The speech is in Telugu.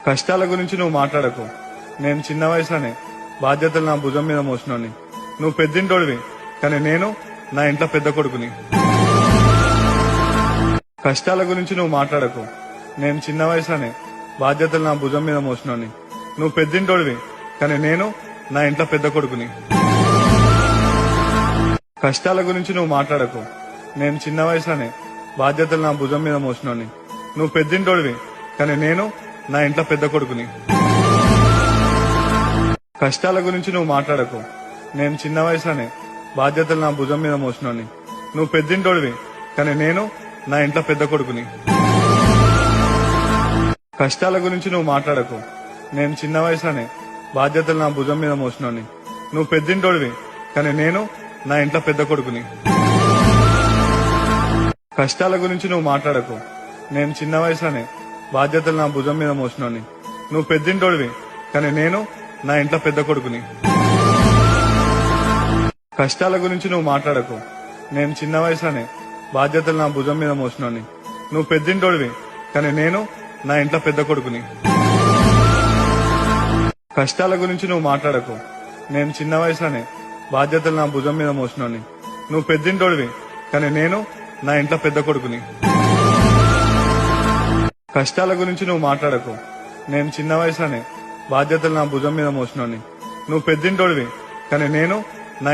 కష్టాల గురించి నువ్వు మాట్లాడకు. నేను చిన్న వయసులోనే బాధ్యతలు నా భుజం మీద మోసినోని. నువ్వు పెద్దింటోడివి, కానీ నేను నా ఇంట్లో పెద్ద కొడుకుని. కష్టాల గురించి నువ్వు మాట్లాడకు. నేను చిన్న వయసులోనే బాధ్యతలు నా భుజం మీద మోసినోని. నువ్వు పెద్దింటోడివి, కానీ నేను నా ఇంట్లో పెద్ద కొడుకుని. కష్టాల గురించి నువ్వు మాట్లాడకు. నేను చిన్న వయసులోనే బాధ్యతలు నా భుజం మీద మోసినోని. నువ్వు పెద్దింటోడివి, కానీ నేను నా ఇంట్లో పెద్ద కొడుకుని. కష్టాల గురించి నువ్వు మాట్లాడకు. నేను చిన్న వయసులోనే బాధ్యతలు నా భుజం మీద మోసినోని. నువ్వు పెద్దింటోడివి, కానీ నేను నా ఇంట్లో పెద్ద కొడుకుని. కష్టాల గురించి నువ్వు మాట్లాడకు. నేను చిన్న వయసులోనే బాధ్యతలు నా భుజం మీద మోసినోని. నువ్వు పెద్దింటోడివి, కానీ నేను నా ఇంట్లో పెద్ద కొడుకుని. కష్టాల గురించి నువ్వు మాట్లాడకు. నేను చిన్న వయసులోనే బాధ్యతలు నా భుజం మీద మోసినోని. నువ్వు పెద్దింటోడివి, కానీ నేను నా ఇంట్లో పెద్ద కొడుకుని. కష్టాల గురించి నువ్వు మాట్లాడకు. నేను చిన్న వయసులోనే బాధ్యతలు నా భుజం మీద మోసినోని. నువ్వు పెద్దింటోడివి, కానీ నేను నా ఇంట్లో పెద్ద కొడుకుని. కష్టాల గురించి నువ్వు మాట్లాడకు. నేను చిన్న వయసులోనే బాధ్యతలు నా భుజం మీద మోసినోని. నువ్వు పెద్దింటోడివి, కానీ నేను నా ఇంట్లో పెద్ద కొడుకుని. కష్టాల గురించి నువ్వు మాట్లాడకు. నేను చిన్న వయసులోనే బాధ్యతలు నా భుజం మీద మోసినోని. నువ్వు పెద్దింటోడివి, కానీ నేను నా